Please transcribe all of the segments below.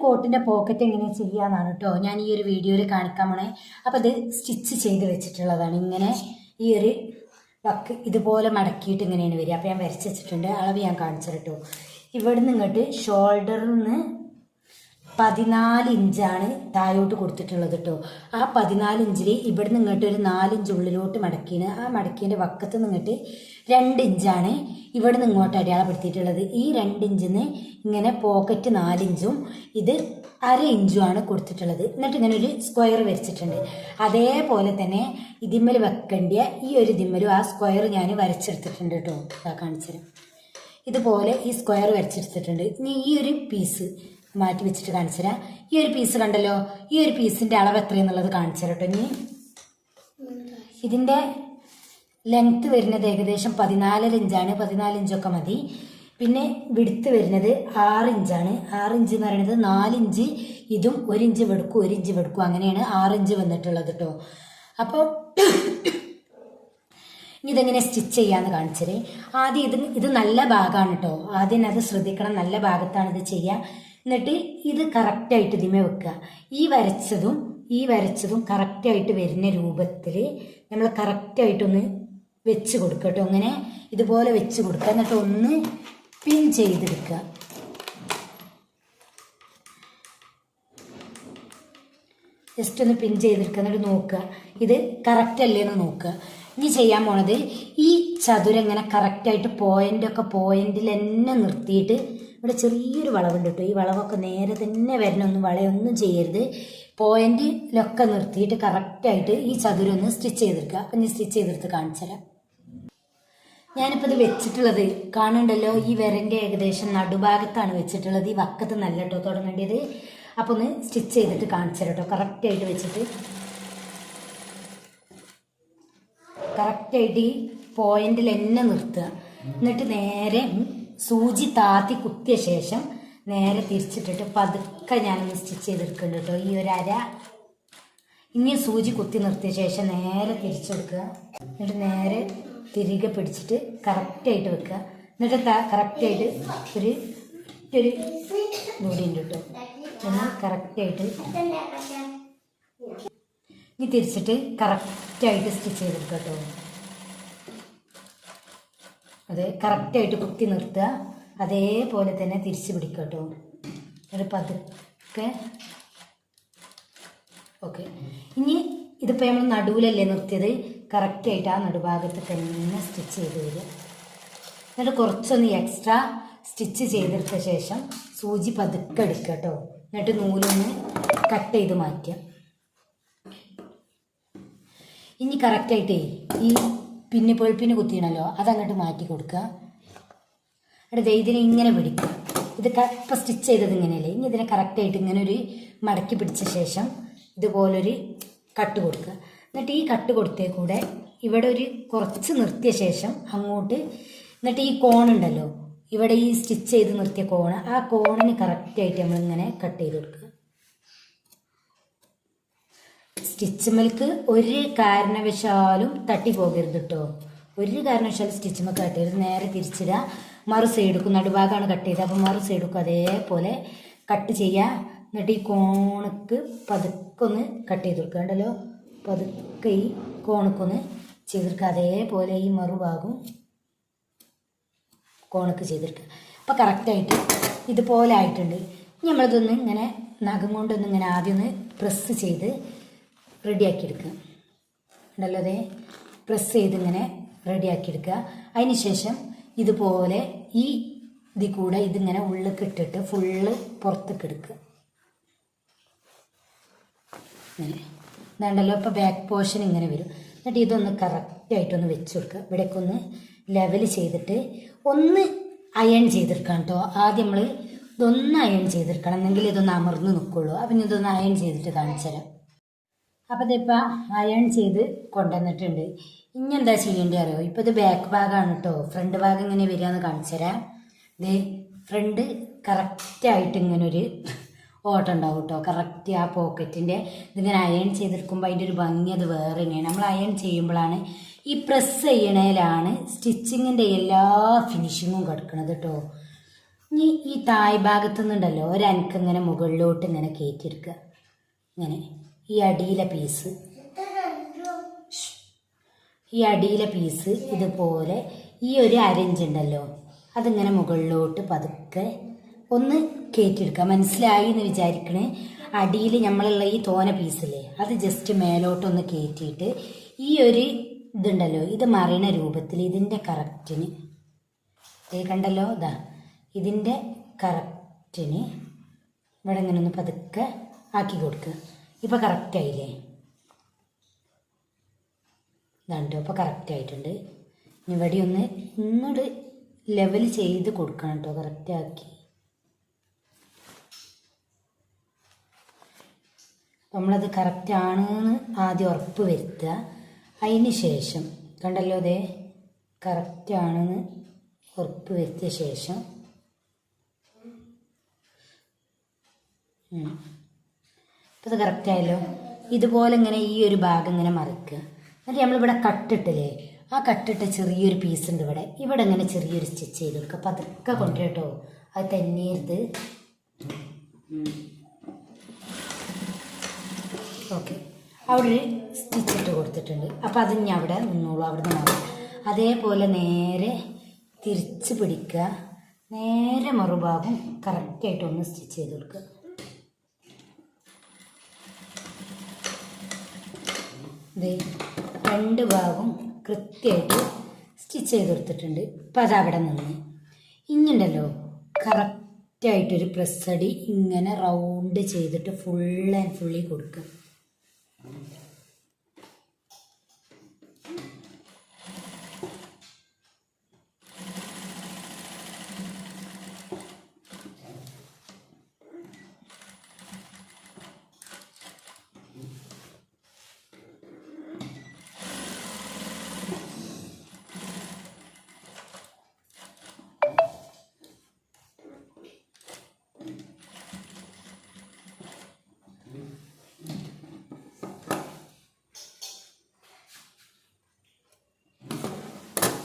കോട്ടിൻ്റെ pocket എങ്ങനെ ചെയ്യാന്നാണ് കേട്ടോ ഞാൻ ഈ ഒരു വീഡിയോയിൽ കാണിക്കാൻ പോണേ. അപ്പോൾ ഇത് സ്റ്റിച്ച് ചെയ്ത് വെച്ചിട്ടുള്ളതാണ്. ഇങ്ങനെ ഈ ഒരു വക്ക് ഇതുപോലെ മടക്കിയിട്ട് ഇങ്ങനെയാണ് വരിക. അപ്പോൾ ഞാൻ വരച്ച് വെച്ചിട്ടുണ്ട്. അളവ് ഞാൻ കാണിച്ചു കേട്ടോ. ഇവിടെ നിന്ന് ഇങ്ങോട്ട് ഷോൾഡറിൽ നിന്ന് 14 ഇഞ്ചാണ് താഴോട്ട് കൊടുത്തിട്ടുള്ളത് കേട്ടോ. ആ 14 ഇഞ്ചിൽ ഇവിടെ നിന്ന് ഇങ്ങോട്ട് ഒരു 4 ഇഞ്ച് ഉള്ളിലോട്ട് മടക്കിയാണ്. ആ മടക്കിൻ്റെ വക്കത്ത് നിന്നിട്ട് 2 ഇഞ്ചാണ് ഇവിടെ നിന്ന് ഇങ്ങോട്ട് അടയാളപ്പെടുത്തിയിട്ടുള്ളത്. ഈ 2 ഇഞ്ചിന്ന് ഇങ്ങനെ പോക്കറ്റ് 4 ഇഞ്ചും ഇത് 1/2 ഇഞ്ചുമാണ് കൊടുത്തിട്ടുള്ളത്. എന്നിട്ട് ഇങ്ങനെ ഒരു സ്ക്വയർ വരച്ചിട്ടുണ്ട്. അതേപോലെ തന്നെ ഇതിമ്മൽ വെക്കേണ്ടിയ ഈ ഒരു ഇതിമ്മലും ആ സ്ക്വയർ ഞാൻ വരച്ചെടുത്തിട്ടുണ്ട് കേട്ടോ. കാണിച്ചുതരാം. ഇതുപോലെ ഈ സ്ക്വയർ വരച്ചെടുത്തിട്ടുണ്ട്. ഇനി ഈ ഒരു പീസ് മാറ്റി വെച്ചിട്ട് കാണിച്ചു തരാം. ഈ ഒരു പീസ് കണ്ടല്ലോ, ഈ ഒരു പീസിൻ്റെ അളവ് എത്രയെന്നുള്ളത് കാണിച്ചു തരാം കേട്ടോ. ഇനി ഇതിൻ്റെ ലെങ്ത്ത് വരുന്നത് ഏകദേശം 14 ഇഞ്ചാണ്. 14 ഇഞ്ചൊക്കെ മതി. പിന്നെ വിഡ്ത്ത് വരുന്നത് 6 ഇഞ്ചാണ്. 6 ഇഞ്ച് എന്ന് പറയുന്നത് 4 ഇഞ്ച് ഇതും 1 ഇഞ്ച് വെടുക്കും 1 ഇഞ്ച് വെടുക്കും അങ്ങനെയാണ് 6 ഇഞ്ച് വന്നിട്ടുള്ളത് കേട്ടോ. അപ്പോൾ ഇതെങ്ങനെ സ്റ്റിച്ച് ചെയ്യാമെന്ന് കാണിച്ചത്. ആദ്യം ഇത് നല്ല ഭാഗമാണ് കേട്ടോ. ആദ്യം അത് ശ്രദ്ധിക്കണം, നല്ല ഭാഗത്താണ് ഇത് ചെയ്യുക. എന്നിട്ട് ഇത് കറക്റ്റായിട്ട് ഇതിമേ വെക്കുക. ഈ വരച്ചതും കറക്റ്റായിട്ട് വരുന്ന രൂപത്തിൽ നമ്മൾ കറക്റ്റായിട്ടൊന്ന് വെച്ച് കൊടുക്കുക കേട്ടോ. അങ്ങനെ ഇതുപോലെ വെച്ച് കൊടുക്കുക. എന്നിട്ട് ഒന്ന് പിൻ ചെയ്തെടുക്കുക. ജസ്റ്റ് ഒന്ന് പിൻ ചെയ്തെടുക്കുക. എന്നിട്ട് നോക്കുക ഇത് കറക്റ്റ് അല്ലേന്ന് നോക്കുക. ഇനി ചെയ്യാൻ പോണത് ഈ ചതുരം ഇങ്ങനെ കറക്റ്റായിട്ട് പോയിന്റിൽ തന്നെ നിർത്തിയിട്ട് ഇവിടെ ചെറിയൊരു വളവുണ്ട് കേട്ടോ. ഈ വളവൊക്കെ നേരെ തന്നെ വരണമൊന്നും വളയൊന്നും ചെയ്യരുത്. പോയിന്റിലൊക്കെ നിർത്തിയിട്ട് കറക്റ്റായിട്ട് ഈ ചതുരം ഒന്ന് സ്റ്റിച്ച് ചെയ്തെടുക്കുക. അപ്പം ഞാൻ സ്റ്റിച്ച് ചെയ്തെടുത്ത് കാണിച്ചു തരാം. ഞാനിപ്പോൾ ഇത് വെച്ചിട്ടുള്ളത് കാണുന്നുണ്ടല്ലോ, ഈ വിരൻ്റെ ഏകദേശം നടുഭാഗത്താണ് വെച്ചിട്ടുള്ളത്. ഈ വക്കത്ത് നല്ല കേട്ടോ തുടങ്ങേണ്ടത്. അപ്പോൾ ഒന്ന് സ്റ്റിച്ച് ചെയ്തിട്ട് കാണിച്ചു തരാം കേട്ടോ. കറക്റ്റായിട്ട് വെച്ചിട്ട് കറക്റ്റായിട്ട് ഈ പോയിന്റിൽ തന്നെ നിർത്തുക. എന്നിട്ട് നേരെ സൂചി താത്തി കുത്തിയ ശേഷം നേരെ തിരിച്ചിട്ടിട്ട് പതുക്കെ ഞാനൊന്ന് സ്റ്റിച്ച് ചെയ്തെടുക്കുന്നുണ്ട് കേട്ടോ. ഈ ഒരു അര ഇനി സൂചി കുത്തി നിർത്തിയ ശേഷം നേരെ തിരിച്ചെടുക്കുക. എന്നിട്ട് നേരെ തിരികെ പിടിച്ചിട്ട് കറക്റ്റായിട്ട് വെക്കുക. എന്നിട്ട് കറക്റ്റായിട്ട് ഒരു നൂടിയുണ്ട് കേട്ടോ. എന്നാൽ കറക്റ്റായിട്ട് ഇനി തിരിച്ചിട്ട് കറക്റ്റായിട്ട് സ്റ്റിച്ച് ചെയ്തെടുക്കുക കേട്ടോ. അതെ, കറക്റ്റായിട്ട് കുത്തി നിർത്തുക. അതേപോലെ തന്നെ തിരിച്ച് പിടിക്കുക കേട്ടോ. ഒരു പതുക്കെ ഓക്കെ. ഇനി ഇതിപ്പോൾ നമ്മൾ നടുവിലല്ലേ നിർത്തിയത്, കറക്റ്റായിട്ട് ആ നടുഭാഗത്ത് തന്നെ സ്റ്റിച്ച് ചെയ്ത് വരിക. എന്നിട്ട് കുറച്ചൊന്ന് എക്സ്ട്രാ സ്റ്റിച്ച് ചെയ്തെടുത്ത ശേഷം സൂചി പതുക്കെ എടുക്കുക കേട്ടോ. എന്നിട്ട് നൂലൊന്ന് കട്ട് ചെയ്ത് മാറ്റുക. ഇനി കറക്റ്റായിട്ടേ ഈ പേൾപ്പിന് കുത്തിയണല്ലോ അതങ്ങോട്ട് മാറ്റി കൊടുക്കുക. എന്നിട്ട് ഇതിനെ ഇങ്ങനെ പിടിക്കുക. ഇത് ഇപ്പം സ്റ്റിച്ച് ചെയ്തത് ഇങ്ങനെയല്ലേ. ഇനി ഇതിനെ കറക്റ്റായിട്ട് ഇങ്ങനെ ഒരു മടക്കി പിടിച്ച ശേഷം ഇതുപോലൊരു കട്ട് കൊടുക്കുക. എന്നിട്ട് ഈ കട്ട് കൊടുത്തേ കൂടെ ഇവിടെ ഒരു കുറച്ച് നിർത്തിയ ശേഷം അങ്ങോട്ട് എന്നിട്ട് ഈ കോണുണ്ടല്ലോ, ഇവിടെ ഈ സ്റ്റിച്ച് ചെയ്ത് നിർത്തിയ കോണ്, ആ കോണിന് കറക്റ്റായിട്ട് നമ്മളിങ്ങനെ കട്ട് ചെയ്ത് കൊടുക്കുക. സ്റ്റിച്ചുമ്മൽക്ക് ഒരു കാരണവശാലും തട്ടി പോകരുത് കേട്ടോ. ഒരു കാരണവശാലും സ്റ്റിച്ചുമ്മൽ കട്ട് ചെയ്യരുത്. നേരെ തിരിച്ചിടുക. മറു സൈഡുക്കും നടുഭാഗമാണ് കട്ട് ചെയ്തത്. അപ്പോൾ മറു സൈഡുക്കും അതേപോലെ കട്ട് ചെയ്യുക. എന്നിട്ട് ഈ കോണക്ക് പതുക്കെ ഒന്ന് കട്ട് ചെയ്ത് കൊടുക്കുക. ഉണ്ടല്ലോ, പതുക്കെ ഈ കോണക്കൊന്ന് ചെയ്തെടുക്കുക. അതേപോലെ ഈ മറുഭാഗം കോണക്ക് ചെയ്തെടുക്കുക. അപ്പോൾ കറക്റ്റായിട്ട് ഇതുപോലെ ആയിട്ടുണ്ട്. നമ്മളിതൊന്ന് ഇങ്ങനെ നഖം കൊണ്ടൊന്ന് ഇങ്ങനെ ആദ്യം ഒന്ന് പ്രസ് ചെയ്ത് റെഡിയാക്കി എടുക്കുക. ഉണ്ടല്ലോ, അതേ പ്രസ് ചെയ്ത് ഇങ്ങനെ റെഡിയാക്കി എടുക്കുക. അതിന് ശേഷം ഇതുപോലെ ഈ ഇതിൽ കൂടെ ഇതിങ്ങനെ ഉള്ളിലേക്ക് ഇട്ടിട്ട് ഫുള്ള് പുറത്തേക്ക് എടുക്കുക. ഇങ്ങനെ ഇതുണ്ടല്ലോ. ഇപ്പോൾ ബാക്ക് പോർഷൻ ഇങ്ങനെ വരും. എന്നിട്ട് ഇതൊന്ന് കറക്റ്റായിട്ടൊന്ന് വെച്ച് കൊടുക്കുക. ഇവിടേക്ക് ഒന്ന് ലെവൽ ചെയ്തിട്ട് ഒന്ന് അയൺ ചെയ്തെടുക്കണം കേട്ടോ. ആദ്യം നമ്മൾ ഇതൊന്ന് അയൺ ചെയ്തെടുക്കണം, എന്നെങ്കിൽ ഇതൊന്ന് അമർന്ന് നിൽക്കുള്ളൂ. അപ്പം ഇതൊന്ന് അയൺ ചെയ്തിട്ട് കാണിച്ചു തരാം. അപ്പോൾ ഇതിപ്പോൾ അയൺ ചെയ്ത് കൊണ്ടുവന്നിട്ടുണ്ട്. ഇനി എന്താ ചെയ്യേണ്ടത് അറിയോ? ഇപ്പോൾ ഇത് ബാക്ക് ഭാഗമാണ് കേട്ടോ. ഫ്രണ്ട് ഭാഗം ഇങ്ങനെ വരികയെന്ന് കാണിച്ചു തരാം. ഇത് ഫ്രണ്ട് കറക്റ്റായിട്ട് ഇങ്ങനൊരു ഓട്ടം ഉണ്ടാവും കേട്ടോ. കറക്റ്റ് ആ പോക്കറ്റിൻ്റെ ഇതിങ്ങനെ അയൺ ചെയ്തെടുക്കുമ്പോൾ അതിൻ്റെ ഒരു ഭംഗി അത് വേറെ തന്നെയാണ്. നമ്മൾ അയൺ ചെയ്യുമ്പോഴാണ് ഈ പ്രസ് ചെയ്യണേലാണ് സ്റ്റിച്ചിങ്ങിൻ്റെ എല്ലാ ഫിനിഷിങ്ങും കിടക്കുന്നത് കേട്ടോ. ഇനി ഈ തായ് ഭാഗത്തു നിന്നുണ്ടല്ലോ ഒരനക്ക് ഇങ്ങനെ മുകളിലോട്ട് ഇങ്ങനെ കയറ്റിയെടുക്കുക. ഇങ്ങനെ ഈ അടിയിലെ പീസ് ഇതുപോലെ ഈ ഒരു അരഞ്ച് ഉണ്ടല്ലോ അതിങ്ങനെ മുകളിലോട്ട് പതുക്കെ ഒന്ന് കയറ്റിയെടുക്കുക. മനസ്സിലായി എന്ന് വിചാരിക്കണേ. അടിയിൽ നമ്മളുള്ള ഈ തോന പീസില്ലേ അത് ജസ്റ്റ് മേലോട്ടൊന്ന് കയറ്റിയിട്ട് ഈ ഒരു ഇതുണ്ടല്ലോ ഇത് മറിയണ രൂപത്തിൽ ഇതിൻ്റെ കറക്റ്റിന് കണ്ടല്ലോ ഇതാ ഇതിൻ്റെ കറക്റ്റിന് ഇവിടെ ഇങ്ങനെ ഒന്ന് പതുക്കെ ആക്കി കൊടുക്കുക. ഇപ്പോൾ കറക്റ്റായില്ലേ? ഇതാണ്ടോ ഇപ്പോൾ കറക്റ്റായിട്ടുണ്ട്. ഇവിടെ ഒന്ന് ഒന്നുകൂടി ലെവൽ ചെയ്ത് കൊടുക്കണം കേട്ടോ. കറക്റ്റാക്കി നമ്മളത് കറക്റ്റാണെന്ന് ആദ്യം ഉറപ്പ് വരുത്തുക. അതിന് ശേഷം കണ്ടല്ലോ അതേ കറക്റ്റാണെന്ന് ഉറപ്പ് വരുത്തിയ ശേഷം ഇപ്പോൾ ഇത് കറക്റ്റായല്ലോ. ഇതുപോലെ ഇങ്ങനെ ഈ ഒരു ഭാഗം ഇങ്ങനെ മറിക്കുക. എന്നിട്ട് നമ്മളിവിടെ കട്ടിട്ടില്ലേ ആ കട്ടിട്ട ചെറിയൊരു പീസ് ഉണ്ട് ഇവിടെ ഇങ്ങനെ ചെറിയൊരു സ്റ്റിച്ച് ചെയ്ത് കൊടുക്കുക. പതുക്കെ കൊണ്ടുവരട്ടോ, അത് തന്നെയരുത്. ഓക്കെ, അവിടെ ഒരു സ്റ്റിച്ച് ഇട്ട് കൊടുത്തിട്ടുണ്ട്. അപ്പോൾ അത് ഞാൻ അവിടെ നിന്നോളൂ, അവിടെ നിന്ന് മാറും. അതേപോലെ നേരെ തിരിച്ച് പിടിക്കുക. നേരെ മറുഭാഗം കറക്റ്റായിട്ടൊന്ന് സ്റ്റിച്ച് ചെയ്ത് കൊടുക്കുക. ഇത് രണ്ട് ഭാഗവും കൃത്യമായിട്ട് സ്റ്റിച്ച് ചെയ്ത് കൊടുത്തിട്ടുണ്ട്. അപ്പം അതവിടെ നിന്ന് ഇങ്ങുണ്ടല്ലോ കറക്റ്റായിട്ടൊരു പ്രസ് അടി ഇങ്ങനെ റൗണ്ട് ചെയ്തിട്ട് ഫുൾ ആൻഡ് ഫുള്ളി കൊടുക്കുക.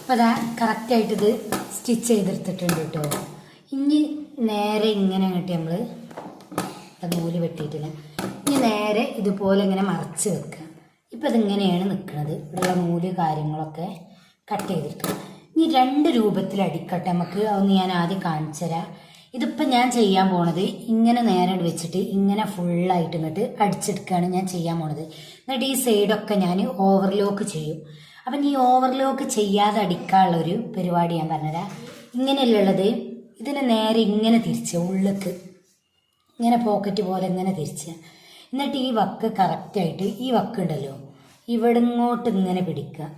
അപ്പോൾ അതാ കറക്റ്റായിട്ടിത് സ്റ്റിച്ച് ചെയ്തെടുത്തിട്ടുണ്ട് കേട്ടോ. ഇനി നേരെ ഇങ്ങനെ അങ്ങോട്ട് നമ്മൾ അത് നൂല് വെട്ടിയിട്ടില്ല. ഇനി നേരെ ഇതുപോലെ ഇങ്ങനെ മറച്ച് വെക്കുക. ഇപ്പം ഇതിങ്ങനെയാണ് നിൽക്കുന്നത്. ഇവിടെയുള്ള നൂല് കാര്യങ്ങളൊക്കെ കട്ട് ചെയ്തെടുക്കുക. ഇനി രണ്ട് രൂപത്തിൽ അടിക്കട്ടെ നമുക്ക്. അതൊന്ന് ഞാൻ ആദ്യം കാണിച്ചു തരാം. ഇതിപ്പോൾ ഞാൻ ചെയ്യാൻ പോണത് ഇങ്ങനെ നേരെ വെച്ചിട്ട് ഇങ്ങനെ ഫുള്ളായിട്ട് ഇങ്ങോട്ട് അടിച്ചെടുക്കുകയാണ് ഞാൻ ചെയ്യാൻ പോണത്. എന്നിട്ട് ഈ സൈഡൊക്കെ ഞാൻ ഓവർലോക്ക് ചെയ്യും. അപ്പം ഈ ഓവർലോക്ക് ചെയ്യാതെ അടിക്കാനുള്ളൊരു പരിപാടി ഞാൻ പറഞ്ഞുതരാം. ഇങ്ങനെയല്ലുള്ളത്, ഇതിനെ നേരെ ഇങ്ങനെ തിരിച്ച് ഉള്ളിലേക്ക് ഇങ്ങനെ പോക്കറ്റ് പോലെ ഇങ്ങനെ തിരിച്ച്, എന്നിട്ട് ഈ വക്ക് കറക്റ്റായിട്ട് ഈ വക്ക് ഉണ്ടല്ലോ ഇവിടെ ഇങ്ങോട്ട് ഇങ്ങനെ പിടിക്കുക.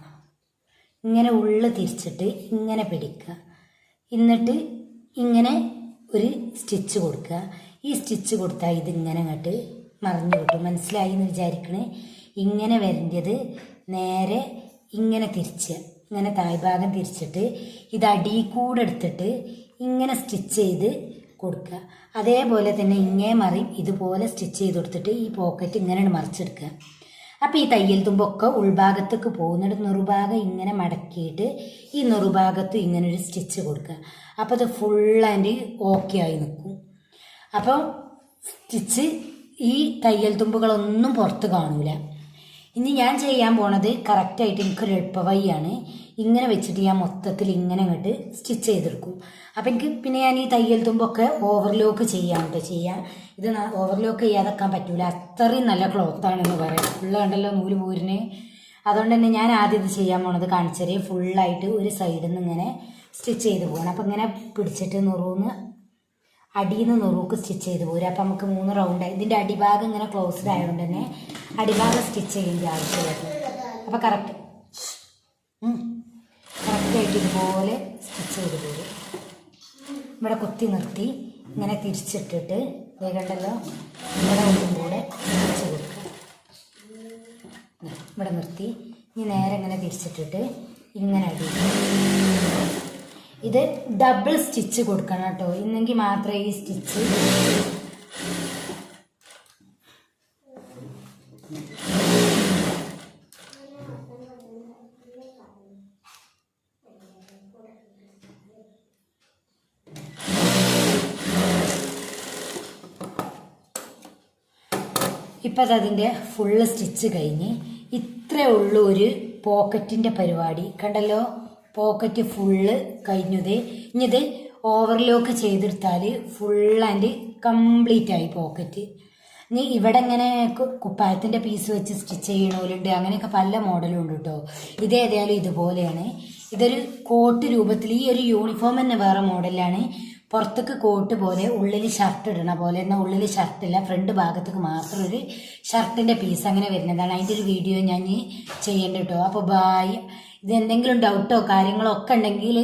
ഇങ്ങനെ ഉള്ളിൽ തിരിച്ചിട്ട് ഇങ്ങനെ പിടിക്കുക. എന്നിട്ട് ഇങ്ങനെ ഒരു സ്റ്റിച്ച് കൊടുക്കുക. ഈ സ്റ്റിച്ച് കൊടുത്താൽ ഇതിങ്ങനെ അങ്ങോട്ട് മറിഞ്ഞു കിട്ടും. മനസ്സിലായി എന്ന് വിചാരിക്കണേ. ഇങ്ങനെ വരേണ്ടത് നേരെ ഇങ്ങനെ തിരിച്ച് ഇങ്ങനെ താഴ്ഭാഗം തിരിച്ചിട്ട് ഇത് അടിയിൽ കൂടെ എടുത്തിട്ട് ഇങ്ങനെ സ്റ്റിച്ച് ചെയ്ത് കൊടുക്കുക. അതേപോലെ തന്നെ ഇങ്ങേ മറി ഇതുപോലെ സ്റ്റിച്ച് ചെയ്ത് കൊടുത്തിട്ട് ഈ പോക്കറ്റ് ഇങ്ങനെ മറിച്ചെടുക്കുക. അപ്പോൾ ഈ തയ്യൽ തുമ്പൊക്കെ ഉൾഭാഗത്തേക്ക് പോകുന്നിട്ട് നെറുഭാഗം ഇങ്ങനെ മടക്കിയിട്ട് ഈ നെറുഭാഗത്ത് ഇങ്ങനെ ഒരു സ്റ്റിച്ച് കൊടുക്കുക. അപ്പോൾ അത് ഫുൾ ആൻഡ് ഓക്കെ ആയി നിൽക്കും. അപ്പോൾ സ്റ്റിച്ച് ഈ തയ്യൽ തുമ്പുകളൊന്നും പുറത്ത് കാണൂല. ഇനി ഞാൻ ചെയ്യാൻ പോണത് കറക്റ്റായിട്ട് എനിക്കൊരു എളുപ്പവഴിയാണ്. ഇങ്ങനെ വെച്ചിട്ട് ഞാൻ മൊത്തത്തിൽ ഇങ്ങനെ അങ്ങോട്ട് സ്റ്റിച്ച് ചെയ്തെടുക്കും. അപ്പം എനിക്ക് പിന്നെ ഞാൻ ഈ തയ്യൽ തുമ്പൊക്കെ ഓവർലോക്ക് ചെയ്യാം. ഇത് ഓവർലോക്ക് ചെയ്യാതെക്കാൻ പറ്റൂല, അത്രയും നല്ല ക്ലോത്താണെന്ന് പറയാം. ഫുള്ള് കണ്ടല്ലോ നൂല് പോരിന്. അതുകൊണ്ട് തന്നെ ഞാൻ ആദ്യം ഇത് ചെയ്യാൻ പോണത് കാണിച്ചേരെ. ഫുള്ളായിട്ട് ഒരു സൈഡിൽ നിന്ന് ഇങ്ങനെ സ്റ്റിച്ച് ചെയ്ത് പോകണം. അപ്പം ഇങ്ങനെ പിടിച്ചിട്ട് നുറുന്ന് അടിയിൽ നിന്ന് നുറുക്ക് സ്റ്റിച്ച് ചെയ്ത് പോരും. അപ്പം നമുക്ക് 3 റൗണ്ട്. ഇതിൻ്റെ അടിഭാഗം ഇങ്ങനെ ക്ലോസ്ഡ് ആയതുകൊണ്ട് തന്നെ അടിഭാഗം സ്റ്റിച്ച് ചെയ്യേണ്ട ആവശ്യമില്ല. അപ്പം കറക്റ്റായിട്ട് ഇതുപോലെ സ്റ്റിച്ച് ചെയ്ത് പോരും. ഇവിടെ കുത്തി നിർത്തി ഇങ്ങനെ തിരിച്ചിട്ടിട്ട് കണ്ടല്ലോ ഇവിടെ ഒന്നും കൂടെ തിരിച്ച് കൊടുക്കുക. ഇവിടെ നിർത്തി ഇനി നേരെ ഇങ്ങനെ തിരിച്ചിട്ടിട്ട് ഇങ്ങനെ അടിക്കും. ഇത് ഡബിൾ സ്റ്റിച്ച് കൊടുക്കണം കേട്ടോ, ഇന്നെങ്കിൽ മാത്രമേ ഈ സ്റ്റിച്ച് ഇപ്പം അതിൻ്റെ ഫുള്ള് സ്റ്റിച്ച് കഴിഞ്ഞ് ഇത്രേ ഉള്ളൂ ഒരു പോക്കറ്റിൻ്റെ പരിപാടി. കണ്ടല്ലോ, പോക്കറ്റ് ഫുള്ള് കഴിഞ്ഞത്. ഇനിയത് ഓവർലോക്ക് ചെയ്തെടുത്താൽ ഫുൾ ആൻഡ് കംപ്ലീറ്റ് ആയി പോക്കറ്റ്. ഇനി ഇവിടെ ഇങ്ങനെ കുപ്പായത്തിൻ്റെ പീസ് വെച്ച് സ്റ്റിച്ച് ചെയ്യണോലുണ്ട്, അങ്ങനെയൊക്കെ പല മോഡലും ഉണ്ട് കേട്ടോ. ഇതേതായാലും ഇതുപോലെയാണ്. ഇതൊരു കോട്ട് രൂപത്തിൽ, ഈ ഒരു യൂണിഫോം തന്നെ വേറെ മോഡലാണ്. പുറത്തേക്ക് കോട്ട് പോലെ ഉള്ളിൽ ഷർട്ട് ഇടണ പോലെ, എന്നാൽ ഉള്ളിൽ ഷർട്ടില്ല, ഫ്രണ്ട് ഭാഗത്തേക്ക് മാത്രം ഒരു ഷർട്ടിൻ്റെ പീസ് അങ്ങനെ വരുന്നതാണ്. അതിൻ്റെ ഒരു വീഡിയോ ഞാൻ ചെയ്യേണ്ട കേട്ടോ. അപ്പോൾ ബായ്. ഇത് എന്തെങ്കിലും ഡൗട്ടോ കാര്യങ്ങളോ ഒക്കെ ഉണ്ടെങ്കിൽ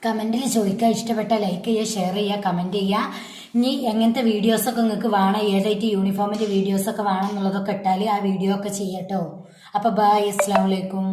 കമൻറ്റിൽ ചോദിക്കുക. ഇഷ്ടപ്പെട്ടാൽ ലൈക്ക് ചെയ്യുക, ഷെയർ ചെയ്യുക, കമൻറ്റ് ചെയ്യുക. ഇനി എങ്ങനത്തെ വീഡിയോസൊക്കെ നിങ്ങൾക്ക് വേണം, ഏതായിട്ട് യൂണിഫോമിൻ്റെ വീഡിയോസൊക്കെ വേണം എന്നുള്ളതൊക്കെ ഇട്ടാൽ ആ വീഡിയോ ഒക്കെ ചെയ്യാം കേട്ടോ. അപ്പോൾ ബായ്, അസ്സലാമു അലൈക്കും.